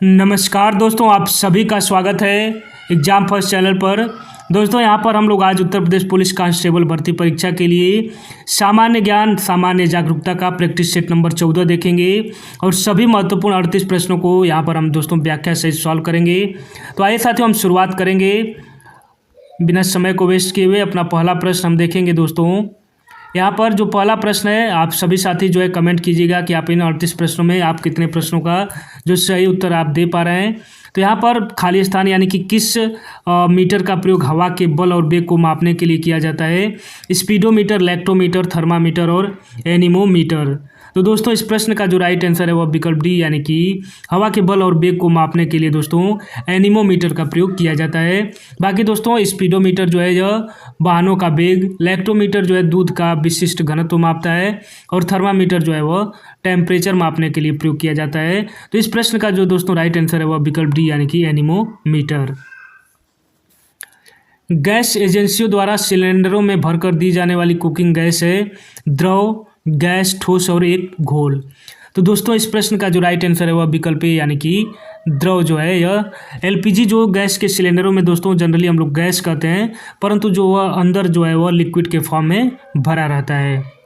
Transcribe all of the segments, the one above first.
नमस्कार दोस्तों, आप सभी का स्वागत है एग्जाम फर्स्ट चैनल पर। दोस्तों यहाँ पर हम लोग आज उत्तर प्रदेश पुलिस कांस्टेबल भर्ती परीक्षा के लिए सामान्य ज्ञान सामान्य जागरूकता का प्रैक्टिस सेट नंबर 14 देखेंगे और सभी महत्वपूर्ण 38 प्रश्नों को यहाँ पर हम दोस्तों व्याख्या सहित सॉल्व करेंगे। तो आइए साथियों हम शुरुआत करेंगे बिना समय को वेस्ट किए हुए। अपना पहला प्रश्न हम देखेंगे दोस्तों। यहाँ पर जो पहला प्रश्न है, आप सभी साथी जो है कमेंट कीजिएगा कि आप इन 38 प्रश्नों में आप कितने प्रश्नों का जो सही उत्तर आप दे पा रहे हैं। तो यहाँ पर खाली स्थान यानी कि किस मीटर का प्रयोग हवा के बल और वेग को मापने के लिए किया जाता है? स्पीडोमीटर, लैक्टोमीटर, थर्मामीटर और एनीमोमीटर। तो दोस्तों इस प्रश्न का जो राइट आंसर है वह विकल्प डी यानी कि हवा के बल और वेग को मापने के लिए दोस्तों एनीमोमीटर का प्रयोग किया जाता है। बाकी दोस्तों स्पीडोमीटर जो है यह वाहनों का वेग, लैक्टोमीटर जो है दूध का विशिष्ट घनत्व मापता है और थर्मामीटर जो है वह टेम्परेचर मापने के लिए प्रयोग किया जाता है। तो इस प्रश्न का जो दोस्तों राइट आंसर है वह विकल्प डी यानी कि एनीमोमीटर। गैस एजेंसियों द्वारा सिलेंडरों में भरकर दी जाने वाली कुकिंग गैस है द्रव, गैस, ठोस और एक घोल। तो दोस्तों इस प्रश्न का जो राइट आंसर है वह विकल्प ए यानी कि द्रव जो है यह एलपीजी जो गैस के सिलेंडरों में दोस्तों जनरली हम लोग गैस कहते हैं, परंतु जो वह अंदर जो है वह लिक्विड के फॉर्म में भरा रहता है।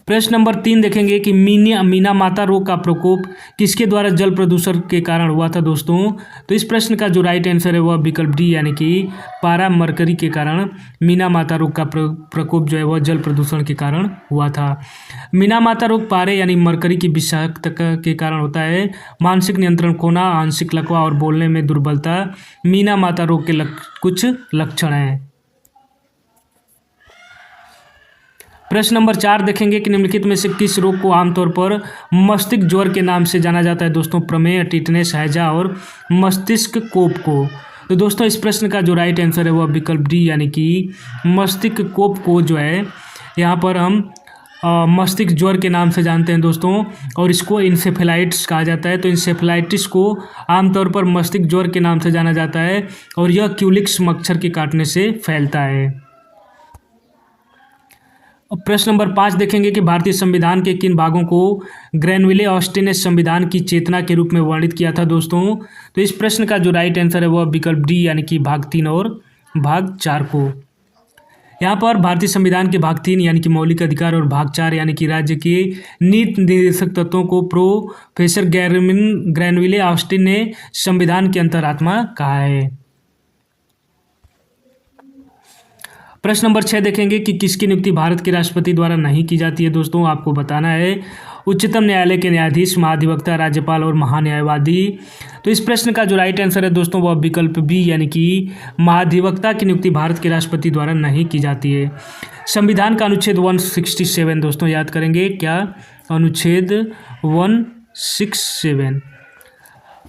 प्रश्न नंबर 3 देखेंगे कि मीना माता रोग का प्रकोप किसके द्वारा जल प्रदूषण के कारण हुआ था दोस्तों? तो इस प्रश्न का जो राइट आंसर है वह विकल्प डी यानी कि पारा मरकरी के कारण मीना माता रोग का प्रकोप जो है वह जल प्रदूषण के कारण हुआ था। मीना माता रोग पारे यानी मरकरी की विषाक्तता के कारण होता है। मानसिक नियंत्रण खोना, आंशिक लकवा और बोलने में दुर्बलता मीना माता रोग के कुछ लक्षण हैं। प्रश्न नंबर 4 देखेंगे कि निम्नलिखित में से किस रोग को आमतौर पर मस्तिष्क ज्वर के नाम से जाना जाता है दोस्तों? प्रमेह, टिटनेस, हैजा और मस्तिष्क कोप को। तो दोस्तों इस प्रश्न का जो राइट आंसर है वह विकल्प डी यानी कि मस्तिष्क कोप को जो है यहाँ पर हम मस्तिष्क ज्वर के नाम से जानते हैं दोस्तों, और इसको इंसेफेलाइटिस कहा जाता है। तो इंसेफेलाइटिस को आमतौर पर मस्तिष्क ज्वर के नाम से जाना जाता है और यह क्यूलिक्स मच्छर के काटने से फैलता है। प्रश्न नंबर 5 देखेंगे कि भारतीय संविधान के किन भागों को ग्रैनविले ऑस्टिन ने संविधान की चेतना के रूप में वर्णित किया था दोस्तों? तो इस प्रश्न का जो राइट आंसर है वह विकल्प डी यानी कि भाग 3 और भाग 4 को। यहाँ पर भारतीय संविधान के भाग 3 यानी कि मौलिक अधिकार और भाग 4 यानी कि राज्य के नीति निर्देशक तत्वों को प्रोफेसर ग्रैनविले ऑस्टिन ने संविधान की अंतरात्मा कहा है। प्रश्न नंबर 6 देखेंगे कि किसकी नियुक्ति भारत के राष्ट्रपति द्वारा नहीं की जाती है दोस्तों? आपको बताना है उच्चतम न्यायालय के न्यायाधीश, महाधिवक्ता, राज्यपाल और महान्यायवादी। तो इस प्रश्न का जो राइट आंसर है दोस्तों वह विकल्प बी यानी कि महाधिवक्ता की नियुक्ति भारत के राष्ट्रपति द्वारा नहीं की जाती है। संविधान का अनुच्छेद 167 दोस्तों याद करेंगे क्या? अनुच्छेद 167।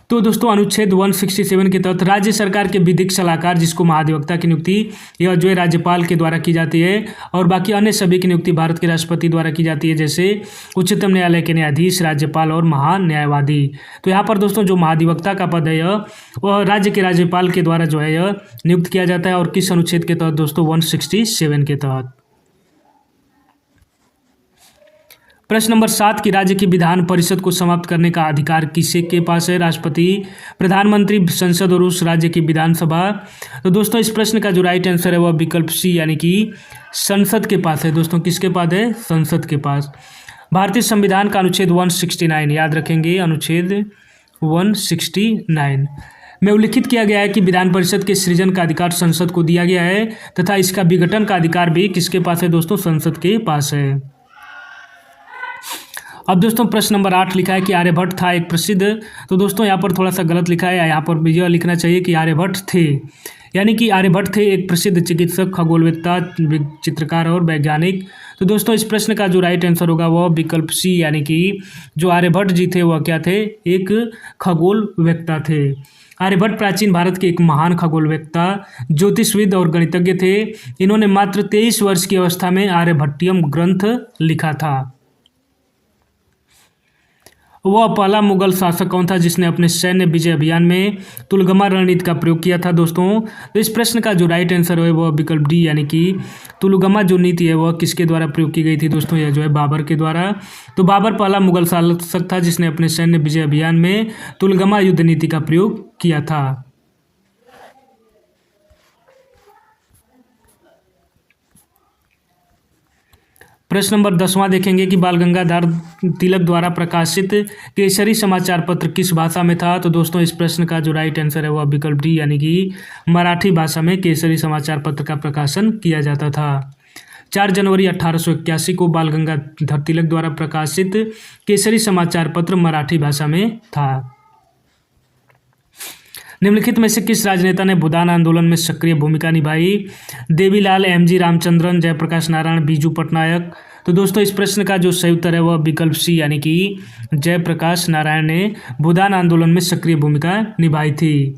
तो दोस्तों अनुच्छेद 167 के तहत राज्य सरकार के विधिक सलाहकार जिसको महाधिवक्ता की नियुक्ति यह जो है राज्यपाल के द्वारा की जाती है, और बाकी अन्य सभी की नियुक्ति भारत के राष्ट्रपति द्वारा की जाती है, जैसे उच्चतम न्यायालय के न्यायाधीश, राज्यपाल और महान्यायवादी। तो यहाँ पर दोस्तों जो महाधिवक्ता का पद है यह वह राज्य के राज्यपाल के द्वारा जो है यह नियुक्त किया जाता है, और किस अनुच्छेद के तहत दोस्तों? 167 के तहत। प्रश्न नंबर 7 की राज्य की विधान परिषद को समाप्त करने का अधिकार किसे के पास है? राष्ट्रपति, प्रधानमंत्री, संसद और उस राज्य की विधानसभा। तो दोस्तों इस प्रश्न का जो राइट आंसर है वह विकल्प सी यानी कि संसद के पास है दोस्तों। किसके पास है? संसद के पास। भारतीय संविधान का अनुच्छेद 169 याद रखेंगे, अनुच्छेद 169 में उल्लिखित किया गया है कि विधान परिषद के सृजन का अधिकार संसद को दिया गया है तथा इसका विघटन का अधिकार भी किसके पास है दोस्तों? संसद के पास है। अब दोस्तों प्रश्न नंबर 8 लिखा है कि आर्यभट्ट था एक प्रसिद्ध। तो दोस्तों यहाँ पर थोड़ा सा गलत लिखा है, यहाँ पर यह लिखना चाहिए कि आर्यभट्ट थे, यानी कि आर्यभट्ट थे एक प्रसिद्ध चिकित्सक, खगोलवेत्ता, चित्रकार और वैज्ञानिक। तो दोस्तों इस प्रश्न का जो राइट आंसर होगा वह विकल्प सी यानी कि जो आर्यभट्ट जी थे वह क्या थे? एक खगोलवेत्ता थे। आर्यभट्ट प्राचीन भारत के एक महान खगोलवेत्ता, ज्योतिषविद और गणितज्ञ थे। इन्होंने मात्र 23 वर्ष की अवस्था में आर्यभट्टियम ग्रंथ लिखा था। वह पहला मुगल शासक कौन था जिसने अपने सैन्य विजय अभियान में तुलगमा रणनीति का प्रयोग किया था दोस्तों? तो इस प्रश्न का जो राइट आंसर है वह विकल्प डी यानी कि तुलगमा जो नीति है वह किसके द्वारा प्रयोग की गई थी दोस्तों? यह जो है बाबर के द्वारा। तो बाबर पहला मुगल शासक था जिसने अपने सैन्य विजय अभियान में तुलगमा युद्ध नीति का प्रयोग किया था। प्रश्न नंबर 10वां देखेंगे कि बाल गंगाधर तिलक द्वारा प्रकाशित केसरी समाचार पत्र किस भाषा में था? तो दोस्तों इस प्रश्न का जो राइट आंसर है वह विकल्प डी यानी कि मराठी भाषा में केसरी समाचार पत्र का प्रकाशन किया जाता था। 4 जनवरी 1881 को बाल गंगाधर तिलक द्वारा प्रकाशित केसरी समाचार पत्र मराठी भाषा में था। निम्नलिखित में से किस राजनेता ने भूदान आंदोलन में सक्रिय भूमिका निभाई? देवीलाल, एमजी रामचंद्रन, जयप्रकाश नारायण, बीजू पटनायक। तो दोस्तों इस प्रश्न का जो सही उत्तर है वह विकल्प सी यानी कि जयप्रकाश नारायण ने भूदान आंदोलन में सक्रिय भूमिका निभाई थी।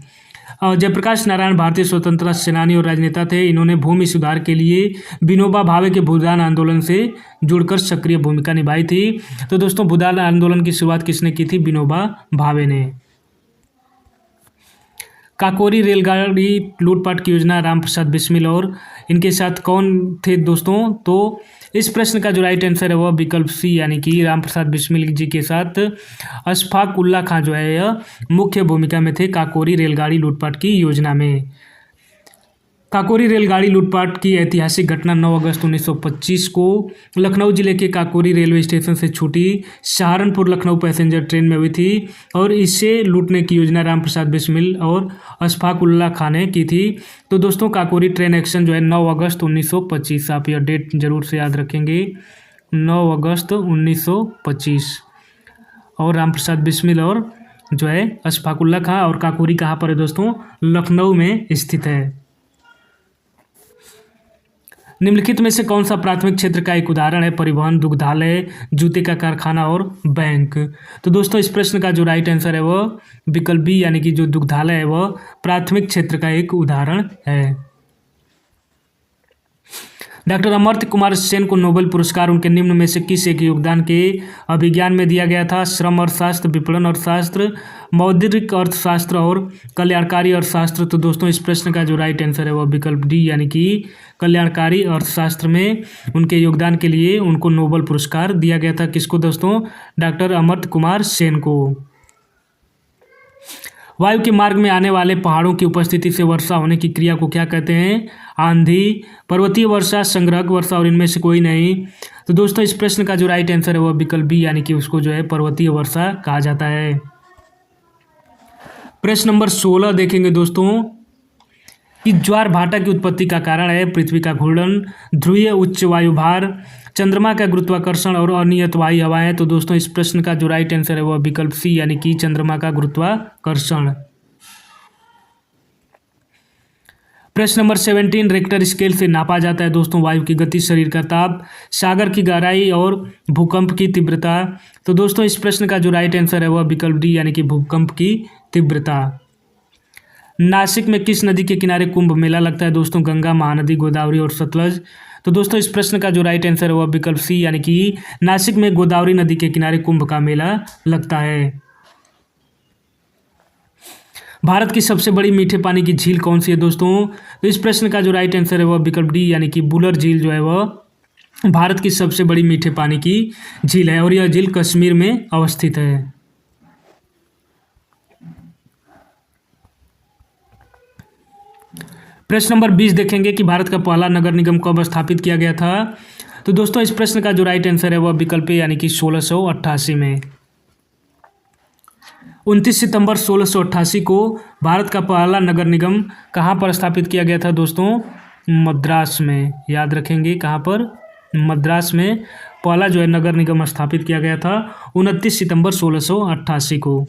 और जयप्रकाश नारायण भारतीय स्वतंत्रता सेनानी और राजनेता थे। इन्होंने भूमि सुधार के लिए विनोबा भावे के भूदान आंदोलन से जुड़कर सक्रिय भूमिका निभाई थी। तो दोस्तों भूदान आंदोलन की शुरुआत किसने की थी? विनोबा भावे ने। काकोरी रेलगाड़ी लूटपाट की योजना रामप्रसाद बिस्मिल और इनके साथ कौन थे दोस्तों? तो इस प्रश्न का जो राइट आंसर है वह विकल्प सी यानी कि रामप्रसाद बिस्मिल जी के साथ अशफाक उल्ला खां जो है यह मुख्य भूमिका में थे काकोरी रेलगाड़ी लूटपाट की योजना में। काकोरी रेलगाड़ी लूटपाट की ऐतिहासिक घटना 9 अगस्त 1925 को लखनऊ जिले के काकोरी रेलवे स्टेशन से छूटी सहारनपुर लखनऊ पैसेंजर ट्रेन में हुई थी और इसे लूटने की योजना रामप्रसाद बिस्मिल और अशफाक उल्ला खां ने की थी। तो दोस्तों काकोरी ट्रेन एक्शन जो है 9 अगस्त 1925, आप यह डेट जरूर से याद रखेंगे, 9 अगस्त 1925। और रामप्रसाद बिस्मिल और जो है अशफाक उल्ला खां। और काकोरी कहाँ पर है दोस्तों? लखनऊ में स्थित है। निम्नलिखित में से कौन सा प्राथमिक क्षेत्र का एक उदाहरण है? परिवहन, दुग्धालय, जूते का कारखाना और बैंक। तो दोस्तों इस प्रश्न का जो राइट आंसर है वह विकल्प बी यानी कि जो दुग्धालय है वह प्राथमिक क्षेत्र का एक उदाहरण है। डॉक्टर अमर्त्य कुमार सेन को नोबेल पुरस्कार उनके निम्न में से किस एक योगदान के अभिज्ञान में दिया गया था? श्रम अर्थशास्त्र, विपणन अर्थशास्त्र, मौद्रिक अर्थशास्त्र और कल्याणकारी अर्थशास्त्र। तो दोस्तों इस प्रश्न का जो राइट आंसर है वह विकल्प डी यानी कि कल्याणकारी अर्थशास्त्र में उनके योगदान के लिए उनको नोबेल पुरस्कार दिया गया था। किसको दोस्तों? डॉक्टर अमर्त्य कुमार सेन को। वायु के मार्ग में आने वाले पहाड़ों की उपस्थिति से वर्षा होने की क्रिया को क्या कहते हैं? आंधी, पर्वतीय वर्षा, संग्रहक वर्षा और इनमें से कोई नहीं। तो दोस्तों इस प्रश्न का जो राइट आंसर है वह विकल्प बी यानी कि उसको जो है पर्वतीय वर्षा कहा जाता है। प्रश्न नंबर 16 देखेंगे दोस्तों कि ज्वार भाटा की उत्पत्ति का कारण है पृथ्वी का घूर्णन, ध्रुवीय उच्च वायुभार, चंद्रमा का गुरुत्वाकर्षण और अनियत वायु हवाएं। तो दोस्तों इस प्रश्न का जो राइट आंसर है वह विकल्प सी यानी कि चंद्रमा का गुरुत्वाकर्षण। प्रश्न नंबर 17 रेक्टर स्केल से नापा जाता है दोस्तों वायु की गति, शरीर का ताप, सागर की गहराई और भूकंप की तीव्रता। तो दोस्तों इस प्रश्न का जो राइट आंसर है वह विकल्प डी यानी कि भूकंप की तीव्रता। नासिक में किस नदी के किनारे कुंभ मेला लगता है दोस्तों? गंगा, महानदी, गोदावरी और सतलज। तो दोस्तों इस प्रश्न का जो राइट आंसर है वह विकल्प सी यानी कि नासिक में गोदावरी नदी के किनारे कुंभ का मेला लगता है। भारत की सबसे बड़ी मीठे पानी की झील कौन सी है दोस्तों? तो इस प्रश्न का जो राइट आंसर है वह विकल्प डी यानी कि बुलर झील जो है वह भारत की सबसे बड़ी मीठे पानी की झील है और यह झील कश्मीर में अवस्थित है। प्रश्न नंबर 20 देखेंगे कि भारत का पहला नगर निगम कब स्थापित किया गया था? तो दोस्तों इस प्रश्न का जो राइट आंसर है वह विकल्प ए यानी कि 1688 में। 29 सितंबर 1688 को भारत का पहला नगर निगम कहाँ पर स्थापित किया गया था दोस्तों? मद्रास में। याद रखेंगे कहाँ पर? मद्रास में पहला जो है नगर निगम स्थापित किया गया था 29 सितंबर 1688 को।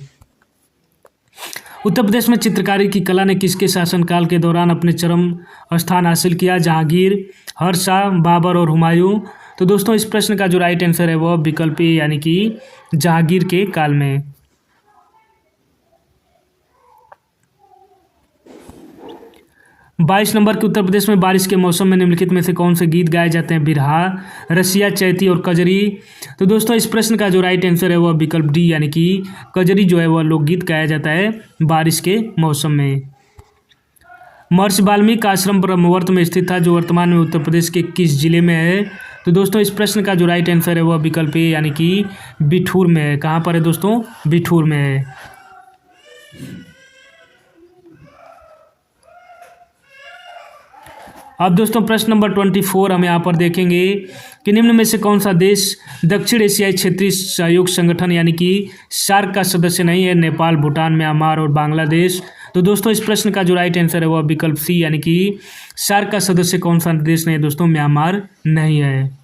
उत्तर प्रदेश में चित्रकारी की कला ने किसके शासनकाल के दौरान अपने चरम स्थान हासिल किया? जहांगीर, हर्षा, बाबर और हुमायूं। तो दोस्तों इस प्रश्न का जो राइट आंसर है वह विकल्प ए यानी कि जहांगीर के काल में। 22 नंबर के उत्तर प्रदेश में बारिश के मौसम में निम्नलिखित में से कौन से गीत गाए जाते हैं? बिरहा, रसिया, चैती और कजरी। तो दोस्तों इस प्रश्न का जो राइट आंसर है वह विकल्प डी यानी कि कजरी जो है वह लोकगीत गाया जाता है बारिश के मौसम में। महर्षि वाल्मीकि आश्रम ब्रह्मवर्त में स्थित था जो वर्तमान में उत्तर प्रदेश के किस जिले में है? तो दोस्तों इस प्रश्न का जो राइट आंसर है वह विकल्प ए यानी कि बिठूर में है। कहाँ पर है दोस्तों? बिठूर में है। अब दोस्तों प्रश्न नंबर 24 हम यहाँ पर देखेंगे कि निम्न में से कौन सा देश दक्षिण एशियाई क्षेत्रीय सहयोग संगठन यानी कि सार्क का सदस्य नहीं है? नेपाल, भूटान, म्यांमार और बांग्लादेश। तो दोस्तों इस प्रश्न का जो राइट आंसर है वह विकल्प सी यानी कि सार्क का सदस्य कौन सा देश नहीं है दोस्तों? म्यांमार नहीं है।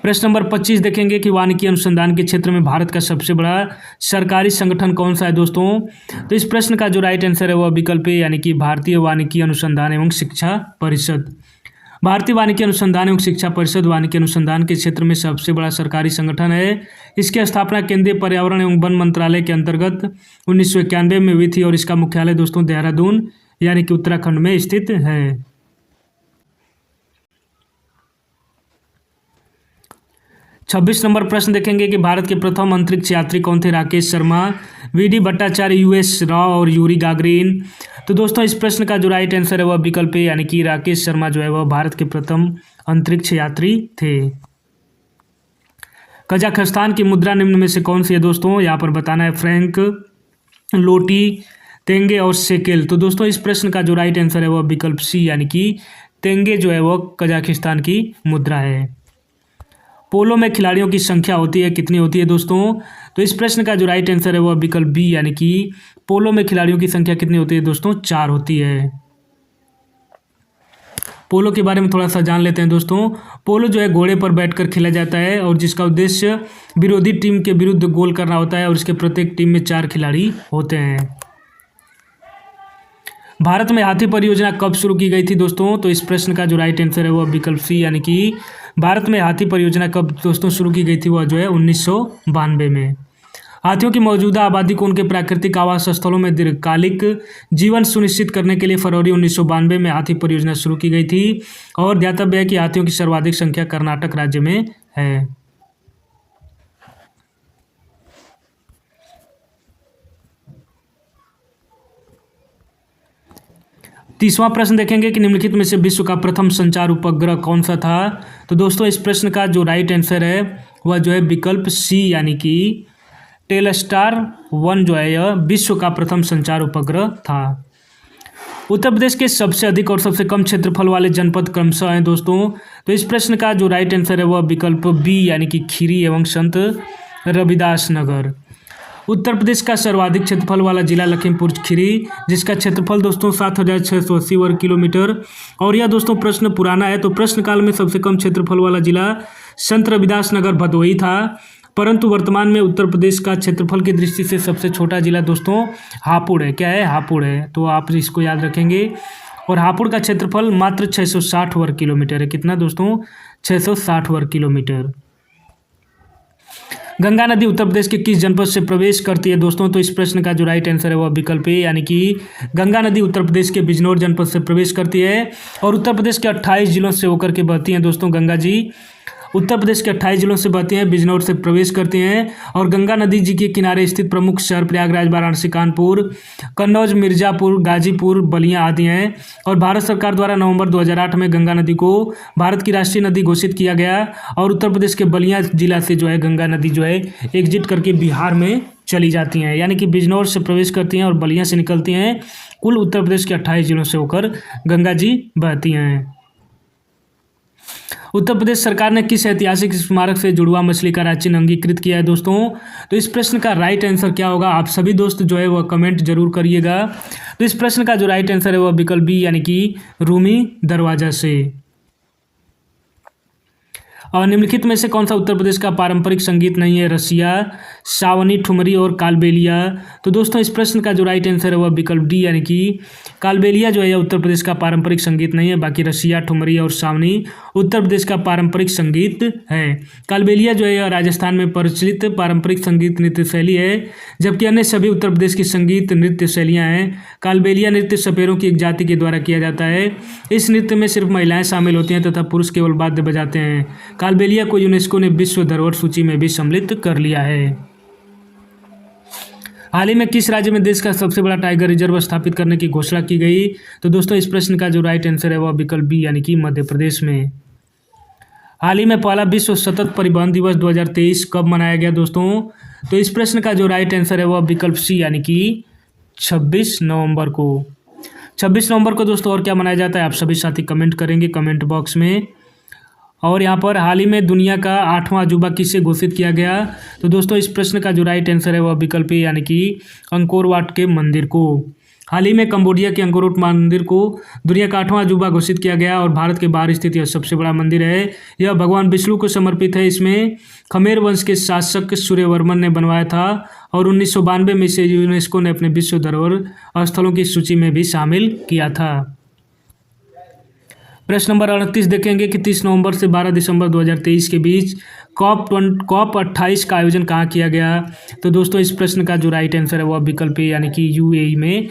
प्रश्न नंबर 25 देखेंगे कि वानिकी अनुसंधान के क्षेत्र में भारत का सबसे बड़ा सरकारी संगठन कौन सा है दोस्तों? तो इस प्रश्न का जो राइट आंसर है वह विकल्प है यानी कि भारतीय वानिकी अनुसंधान एवं शिक्षा परिषद। भारतीय वानिकी अनुसंधान एवं शिक्षा परिषद वानिकी अनुसंधान के क्षेत्र में सबसे बड़ा सरकारी संगठन है। इसकी स्थापना केंद्रीय पर्यावरण एवं वन मंत्रालय के अंतर्गत 1991 में हुई थी और इसका मुख्यालय दोस्तों देहरादून यानी कि उत्तराखंड में स्थित है। 26 नंबर प्रश्न देखेंगे कि भारत के प्रथम अंतरिक्ष यात्री कौन थे? राकेश शर्मा, वी.डी. भट्टाचार्य, यूएस राव और यूरी गागरिन। तो दोस्तों इस प्रश्न का जो राइट आंसर है वह विकल्प है यानी कि राकेश शर्मा जो है वह भारत के प्रथम अंतरिक्ष यात्री थे। कजाकिस्तान की मुद्रा निम्न में से कौन सी है दोस्तों? यहाँ पर बताना है फ्रैंक, लोटी, तेंगे और शेकेल। तो दोस्तों इस प्रश्न का जो राइट आंसर है वह विकल्प सी यानी कि तेंगे जो है वह कजाकिस्तान की मुद्रा है। पोलो में खिलाड़ियों की संख्या होती है कितनी होती है दोस्तों? तो इस प्रश्न का जो राइट आंसर है वह विकल्प बी यानी कि पोलो में खिलाड़ियों की संख्या कितनी होती है दोस्तों? 4 होती है। पोलो के बारे में थोड़ा सा जान लेते हैं दोस्तों। पोलो जो है घोड़े पर बैठकर खेला जाता है और जिसका उद्देश्य विरोधी टीम के विरुद्ध गोल करना होता है और इसके प्रत्येक टीम में 4 खिलाड़ी होते हैं। भारत में हाथी परियोजना कब शुरू की गई थी दोस्तों? तो इस प्रश्न का जो राइट आंसर है वह विकल्प सी यानी कि भारत में हाथी परियोजना कब दोस्तों शुरू की गई थी? वह जो है 1992 में। हाथियों की मौजूदा आबादी को उनके प्राकृतिक आवास स्थलों में दीर्घकालिक जीवन सुनिश्चित करने के लिए फरवरी 1992 में हाथी परियोजना शुरू की गई थी और ध्यातव्य है कि हाथियों की सर्वाधिक संख्या कर्नाटक राज्य में है। तीसवां प्रश्न देखेंगे कि निम्नलिखित में से विश्व का प्रथम संचार उपग्रह कौन सा था? तो दोस्तों इस प्रश्न का जो राइट आंसर है वह जो है विकल्प सी यानी कि टेलस्टार 1 जो है यह विश्व का प्रथम संचार उपग्रह था। उत्तर प्रदेश के सबसे अधिक और सबसे कम क्षेत्रफल वाले जनपद क्रमशः हैं दोस्तों। तो इस प्रश्न का जो राइट आंसर है वह विकल्प बी यानी कि खीरी एवं संत रविदास नगर। उत्तर प्रदेश का सर्वाधिक क्षेत्रफल वाला जिला लखीमपुर खीरी जिसका क्षेत्रफल दोस्तों 7,680 वर्ग किलोमीटर। और यह दोस्तों प्रश्न पुराना है तो प्रश्नकाल में सबसे कम क्षेत्रफल वाला जिला संत रविदास नगर भदोही था, परंतु वर्तमान में उत्तर प्रदेश का क्षेत्रफल की दृष्टि से सबसे छोटा जिला दोस्तों हापुड़ है। क्या है? हापुड़ है। तो आप इसको याद रखेंगे। और हापुड़ का क्षेत्रफल मात्र 660 वर्ग किलोमीटर है। कितना दोस्तों? 660 वर्ग किलोमीटर। गंगा नदी उत्तर प्रदेश के किस जनपद से प्रवेश करती है दोस्तों? तो इस प्रश्न का जो राइट आंसर है वह विकल्प है यानी कि गंगा नदी उत्तर प्रदेश के बिजनौर जनपद से प्रवेश करती है और उत्तर प्रदेश के 28 जिलों से होकर के बहती हैं दोस्तों। गंगा जी उत्तर प्रदेश के 28 जिलों से बहती हैं, बिजनौर से प्रवेश करती हैं और गंगा नदी जी के किनारे स्थित प्रमुख शहर प्रयागराज, वाराणसी, कानपुर, कन्नौज, मिर्जापुर, गाजीपुर, बलिया आदि हैं। और भारत सरकार द्वारा नवंबर 2008 में गंगा नदी को भारत की राष्ट्रीय नदी घोषित किया गया और उत्तर प्रदेश के बलिया जिला से जो है गंगा नदी जो है एग्जिट करके बिहार में चली जाती हैं, यानी कि बिजनौर से प्रवेश करती हैं और बलिया से निकलती हैं। कुल उत्तर प्रदेश के 28 जिलों से होकर गंगा जी बहती हैं। उत्तर प्रदेश सरकार ने किस ऐतिहासिक स्मारक से जुड़वा मछली का राज्य चिन्ह अंगीकृत किया है दोस्तों? तो इस प्रश्न का राइट आंसर क्या होगा? आप सभी दोस्त जो है वह कमेंट जरूर करिएगा। तो इस प्रश्न का जो राइट आंसर है वह विकल्प बी यानी कि रूमी दरवाजा से। और निम्नलिखित में से कौन सा उत्तर प्रदेश का पारंपरिक संगीत नहीं है? रसिया, सावनी, ठुमरी और कालबेलिया। तो दोस्तों इस प्रश्न का जो राइट आंसर है वह विकल्प डी यानी कि कालबेलिया जो है यह उत्तर प्रदेश का पारंपरिक संगीत नहीं है। बाकी रसिया, ठुमरी और सावनी उत्तर प्रदेश का पारंपरिक संगीत है। कालबेलिया जो है यह राजस्थान में प्रचलित पारंपरिक संगीत नृत्य शैली है, जबकि अन्य सभी उत्तर प्रदेश की संगीत नृत्य शैलियाँ हैं। कालबेलिया नृत्य सपेरों की एक जाति के द्वारा किया जाता है। इस नृत्य में सिर्फ महिलाएं शामिल होती हैं तथा पुरुष केवल वाद्य बजाते हैं। कालबेलिया को यूनेस्को ने विश्व धरोहर सूची में भी सम्मिलित कर लिया है। हाल ही में किस राज्य में देश का सबसे बड़ा टाइगर रिजर्व स्थापित करने की घोषणा की गई? तो दोस्तों इस प्रश्न का जो राइट आंसर है वह विकल्प बी यानी कि मध्य प्रदेश में। हाल ही में पहला विश्व सतत परिवहन दिवस 2023 कब मनाया गया दोस्तों? तो इस प्रश्न का जो राइट आंसर है वह विकल्प सी यानी कि 26 नवंबर को। 26 नवंबर को दोस्तों और क्या मनाया जाता है आप सभी साथी कमेंट करेंगे कमेंट बॉक्स में। और यहाँ पर हाल ही में दुनिया का 8वां अजूबा किसे घोषित किया गया? तो दोस्तों इस प्रश्न का जो राइट आंसर है वह विकल्प ए यानी कि अंकोर वाट के मंदिर को। हाल ही में कंबोडिया के अंकोर वाट मंदिर को दुनिया का 8वां अजूबा घोषित किया गया और भारत के बाहर स्थित यह सबसे बड़ा मंदिर है। यह भगवान विष्णु को समर्पित है। इसमें खमेर वंश के शासक सूर्यवर्मन ने बनवाया था और 1992 में इसे यूनेस्को ने अपने विश्व धरोहर स्थलों की सूची में भी शामिल किया था। प्रश्न नंबर 38 देखेंगे कि 30 नवंबर से 12 दिसंबर 2023 के बीच COP 28 का आयोजन कहाँ किया गया? तो दोस्तों इस प्रश्न का जो राइट आंसर है वह विकल्प ए यानी कि UAE में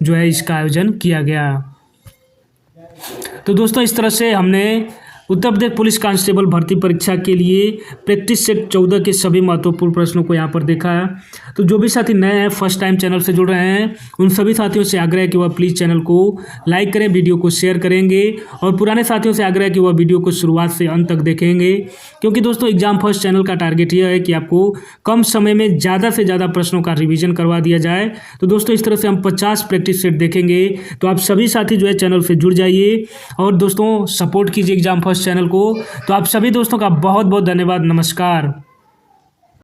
जो है इसका आयोजन किया गया। तो दोस्तों इस तरह से हमने उत्तर प्रदेश पुलिस कांस्टेबल भर्ती परीक्षा के लिए प्रैक्टिस सेट 14 के सभी महत्वपूर्ण प्रश्नों को यहाँ पर देखा है। तो जो भी साथी नए हैं फर्स्ट टाइम चैनल से जुड़ रहे हैं उन सभी साथियों से आग्रह है कि वह प्लीज़ चैनल को लाइक करें, वीडियो को शेयर करेंगे और पुराने साथियों से आग्रह है कि वह वीडियो को शुरुआत से अंत तक देखेंगे, क्योंकि दोस्तों एग्जाम फर्स्ट चैनल का टारगेट यह है कि आपको कम समय में ज़्यादा से ज़्यादा प्रश्नों का रिविजन करवा दिया जाए। तो दोस्तों इस तरह से हम 50 प्रैक्टिस सेट देखेंगे। तो आप सभी साथी जो है चैनल से जुड़ जाइए और दोस्तों सपोर्ट कीजिए एग्जाम फर्स्ट चैनल को। तो आप सभी दोस्तों का बहुत बहुत धन्यवाद। नमस्कार।